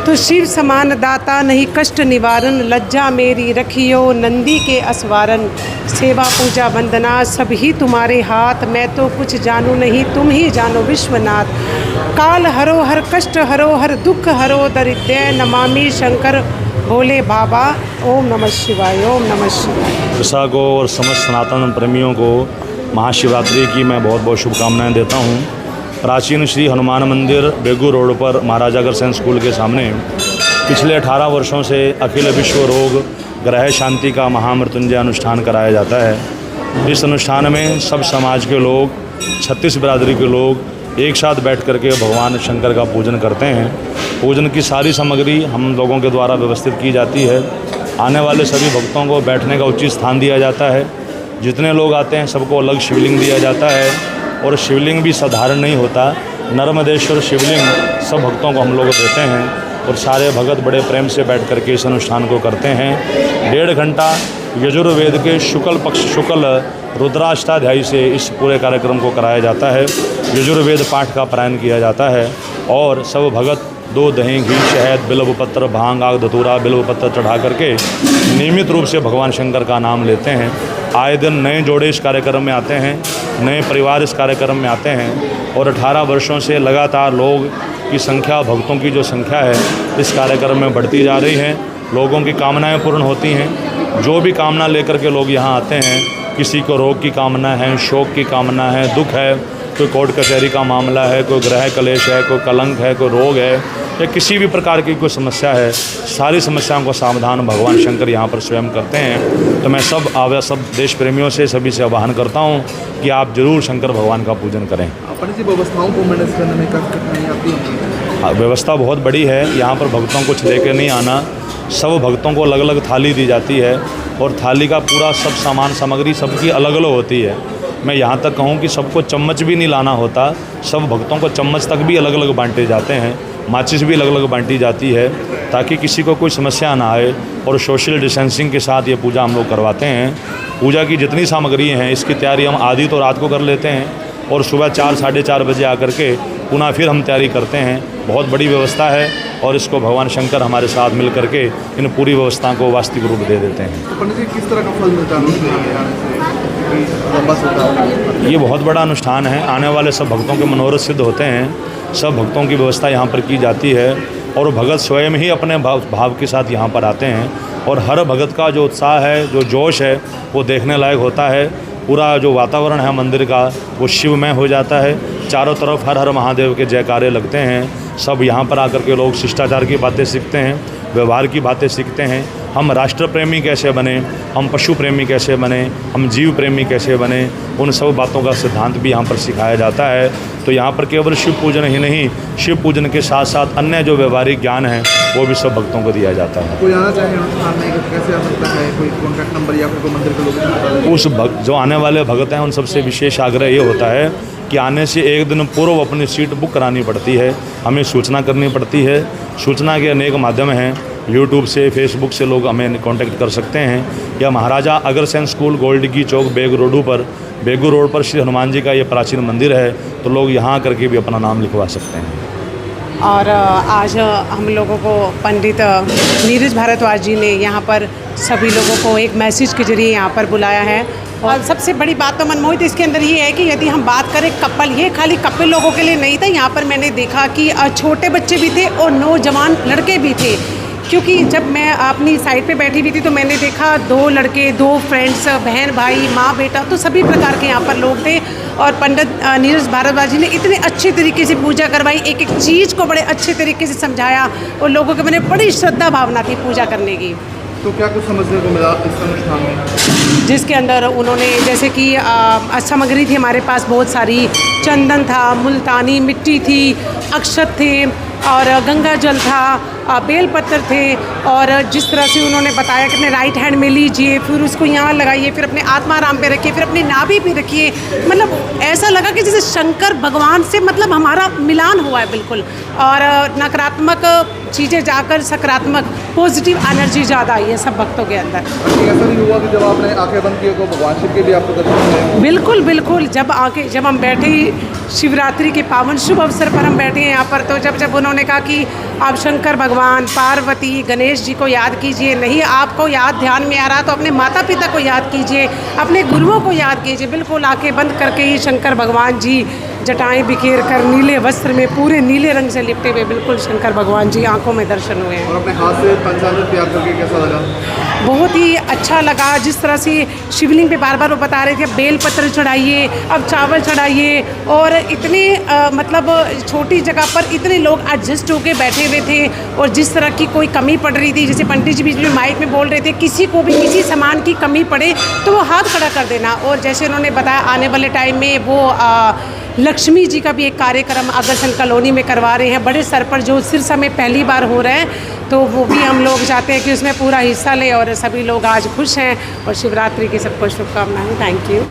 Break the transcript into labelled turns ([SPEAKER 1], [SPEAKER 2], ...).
[SPEAKER 1] तो शिव समान दाता नहीं कष्ट निवारण, लज्जा मेरी रखियो नंदी के असवारन। सेवा पूजा वंदना सब ही तुम्हारे हाथ, मैं तो कुछ जानू नहीं तुम ही जानो विश्वनाथ। काल हरो हर कष्ट हरो हर दुख हरो दरिद्र, नमामि शंकर भोले बाबा। ओम नमः शिवाय, ओम नमः शिवाय।
[SPEAKER 2] कृषा को और समस्त सनातन प्रेमियों को महाशिवरात्रि की मैं बहुत बहुत शुभकामनाएं देता हूं। प्राचीन श्री हनुमान मंदिर बेगू रोड पर महाराजा अग्रसेन स्कूल के सामने पिछले 18 वर्षों से अखिल विश्व रोग ग्रह शांति का महामृत्युंजय अनुष्ठान कराया जाता है। इस अनुष्ठान में सब समाज के लोग, 36 बिरादरी के लोग एक साथ बैठ करके भगवान शंकर का पूजन करते हैं। पूजन की सारी सामग्री हम लोगों के द्वारा व्यवस्थित की जाती है। आने वाले सभी भक्तों को बैठने का उचित स्थान दिया जाता है। जितने लोग आते हैं सबको अलग शिवलिंग दिया जाता है और शिवलिंग भी साधारण नहीं होता, नर्मदेश्वर शिवलिंग सब भक्तों को हम लोग देते हैं और सारे भगत बड़े प्रेम से बैठ करके इस अनुष्ठान को करते हैं। 1.5 घंटा यजुर्वेद के शुक्ल पक्ष शुक्ल रुद्राष्टाध्यायी से इस पूरे कार्यक्रम को कराया जाता है। यजुर्वेद पाठ का पारायण किया जाता है और सब भगत दूध दही घी शहद बिल्व पत्र भांग आग धतूरा बिल्व पत्र चढ़ा करके नियमित रूप से भगवान शंकर का नाम लेते हैं। आए दिन नए जोड़े इस कार्यक्रम में आते हैं, नए परिवार इस कार्यक्रम में आते हैं और 18 वर्षों से लगातार लोग की संख्या, भक्तों की जो संख्या है इस कार्यक्रम में बढ़ती जा रही है। लोगों की कामनाएं पूर्ण होती हैं। जो भी कामना लेकर के लोग यहाँ आते हैं, किसी को रोग की कामना है, शोक की कामना है, दुख है, कोई कोर्ट कचहरी का मामला है, कोई ग्रह कलेश है, कोई कलंक है, कोई रोग है या किसी भी प्रकार की कोई समस्या है, सारी समस्याओं को समाधान भगवान शंकर यहाँ पर स्वयं करते हैं। तो मैं सब देश प्रेमियों से सभी से आह्वान करता हूँ कि आप जरूर शंकर भगवान का पूजन करें।
[SPEAKER 3] अपनी व्यवस्थाओं को मैनेज करने में कठिनाई आती है?
[SPEAKER 2] व्यवस्था बहुत बड़ी है। यहाँ पर भक्तों को लेकर नहीं आना, सब भक्तों को अलग अलग थाली दी जाती है और थाली का पूरा सब सामान सामग्री सबकी अलग अलग होती है। मैं यहाँ तक कहूँ कि सबको चम्मच भी नहीं लाना होता, सब भक्तों को चम्मच तक भी अलग अलग बांटे जाते हैं, माचिस भी अलग अलग बांटी जाती है ताकि किसी को कोई समस्या ना आए। और सोशल डिस्टेंसिंग के साथ ये पूजा हम लोग करवाते हैं। पूजा की जितनी सामग्री हैं इसकी तैयारी हम आधी तो रात को कर लेते हैं और सुबह 4 साढ़े 4 बजे आकर के पुनः फिर हम तैयारी करते हैं। बहुत बड़ी व्यवस्था है और इसको भगवान शंकर हमारे साथ मिल करके इन पूरी व्यवस्था को वास्तविक रूप दे देते हैं।
[SPEAKER 3] तो पंडित जी किस तरह का फल मिलता है?
[SPEAKER 2] ये बहुत बड़ा अनुष्ठान है। आने वाले सब भक्तों के मनोरथ सिद्ध होते हैं। सब भक्तों की व्यवस्था यहाँ पर की जाती है और भगत स्वयं ही अपने भाव के साथ यहाँ पर आते हैं और हर भगत का जो उत्साह है, जो जोश है वो देखने लायक होता है। पूरा जो वातावरण है मंदिर का वो शिवमय हो जाता है। चारों तरफ हर हर महादेव के जयकारे लगते हैं। सब यहाँ पर आकर के लोग शिष्टाचार की बातें सीखते हैं, व्यवहार की बातें सीखते हैं। हम राष्ट्र प्रेमी कैसे बने, हम पशु प्रेमी कैसे बने, हम जीव प्रेमी कैसे बने, उन सब बातों का सिद्धांत भी यहाँ पर सिखाया जाता है। तो यहाँ पर केवल शिव पूजन ही नहीं, शिव पूजन के साथ साथ अन्य जो व्यवहारिक ज्ञान है वो भी सब भक्तों को दिया जाता है।
[SPEAKER 3] कोई आना चाहे अनुष्ठान में कैसे आ सकता है? कोई कॉन्टैक्ट नंबर या फिर कोई मंदिर के लोग?
[SPEAKER 2] उस जो आने वाले भगत हैं उन सबसे विशेष आग्रह ये होता है कि आने से एक दिन पूर्व अपनी सीट बुक करानी पड़ती है, हमें सूचना करनी पड़ती है। सूचना के अनेक माध्यम हैं, यूट्यूब से, फेसबुक से लोग हमें कांटेक्ट कर सकते हैं या महाराजा अग्रसेन स्कूल गोल्डगी चौक बेगू रोड पर श्री हनुमान जी का ये प्राचीन मंदिर है, तो लोग यहाँ करके भी अपना नाम लिखवा सकते हैं।
[SPEAKER 1] और आज हम लोगों को पंडित नीरज भारद्वाज जी ने यहाँ पर सभी लोगों को एक मैसेज के जरिए यहाँ पर बुलाया है। और सबसे बड़ी बात तो मनमोहित इसके अंदर ये है कि यदि हम बात करें कपल, ये खाली कपल लोगों के लिए नहीं था। यहाँ पर मैंने देखा कि छोटे बच्चे भी थे और नौजवान लड़के भी थे, क्योंकि जब मैं अपनी साइड पे बैठी हुई थी तो मैंने देखा 2 लड़के, 2 फ्रेंड्स, बहन भाई, माँ बेटा, तो सभी प्रकार के यहाँ पर लोग थे। और पंडित नीरज भारद्वाज जी ने इतने अच्छे तरीके से पूजा करवाई, एक एक चीज़ को बड़े अच्छे तरीके से समझाया और लोगों के मन में बड़ी श्रद्धा भावना थी पूजा करने की।
[SPEAKER 3] तो क्या कुछ समझने को मिला इस अनुष्ठान में?
[SPEAKER 1] जिसके अंदर उन्होंने जैसे कि सामग्री थी हमारे पास बहुत सारी, चंदन था, मुल्तानी मिट्टी थी, अक्षत थे और गंगा जल था, बेल पत्थर थे। और जिस तरह से उन्होंने बताया कि अपने राइट हैंड में लीजिए, फिर उसको यहाँ लगाइए, फिर अपने आत्माराम पे रखिए, फिर अपनी नाभि पे रखिए। मतलब ऐसा लगा कि जैसे शंकर भगवान से मतलब हमारा मिलान हुआ है बिल्कुल। और नकारात्मक चीज़ें जाकर सकारात्मक पॉजिटिव एनर्जी ज़्यादा आई है सब भक्तों के अंदर।
[SPEAKER 3] ऐसा नहीं हुआ कि जब आपने आंखें बंद की तो भगवान शिव के भी आपको दर्शन मिले?
[SPEAKER 1] बिल्कुल बिल्कुल, जब हम बैठे शिवरात्रि के पावन शुभ अवसर पर हम बैठे हैं यहाँ पर। तो जब उन्होंने कहा कि आप शंकर भगवान, पार्वती, गणेश जी को याद कीजिए, नहीं आपको याद ध्यान में आ रहा तो अपने माता पिता को याद कीजिए, अपने गुरुओं को याद कीजिए। बिल्कुल आंखें बंद करके ही शंकर भगवान जी जटाएं बिखेर कर नीले वस्त्र में पूरे नीले रंग से लिपटे हुए बिल्कुल शंकर भगवान जी आंखों में दर्शन हुए हैं।
[SPEAKER 3] और अपने हाथ से पंचामृत तैयार करके कैसा लगा?
[SPEAKER 1] बहुत ही अच्छा लगा। जिस तरह से शिवलिंग पे बार बार वो बता रहे थे अब बेलपत्र चढ़ाइए, अब चावल चढ़ाइए, और इतने मतलब छोटी जगह पर इतने लोग एडजस्ट होके बैठे हुए थे। और जिस तरह की कोई कमी पड़ रही थी, जैसे पंडित जी बीच में माइक में बोल रहे थे, किसी को भी किसी सामान की कमी पड़े तो वो हाथ खड़ा कर देना। और जैसे उन्होंने बताया आने वाले टाइम में वो लक्ष्मी जी का भी एक कार्यक्रम अग्रसेन कॉलोनी में करवा रहे हैं बड़े स्तर पर, जो सिरसा में पहली बार हो रहा है। तो वो भी हम लोग चाहते हैं कि उसमें पूरा हिस्सा लें और सभी लोग आज खुश हैं। और शिवरात्रि की सबको शुभकामनाएं। Thank you.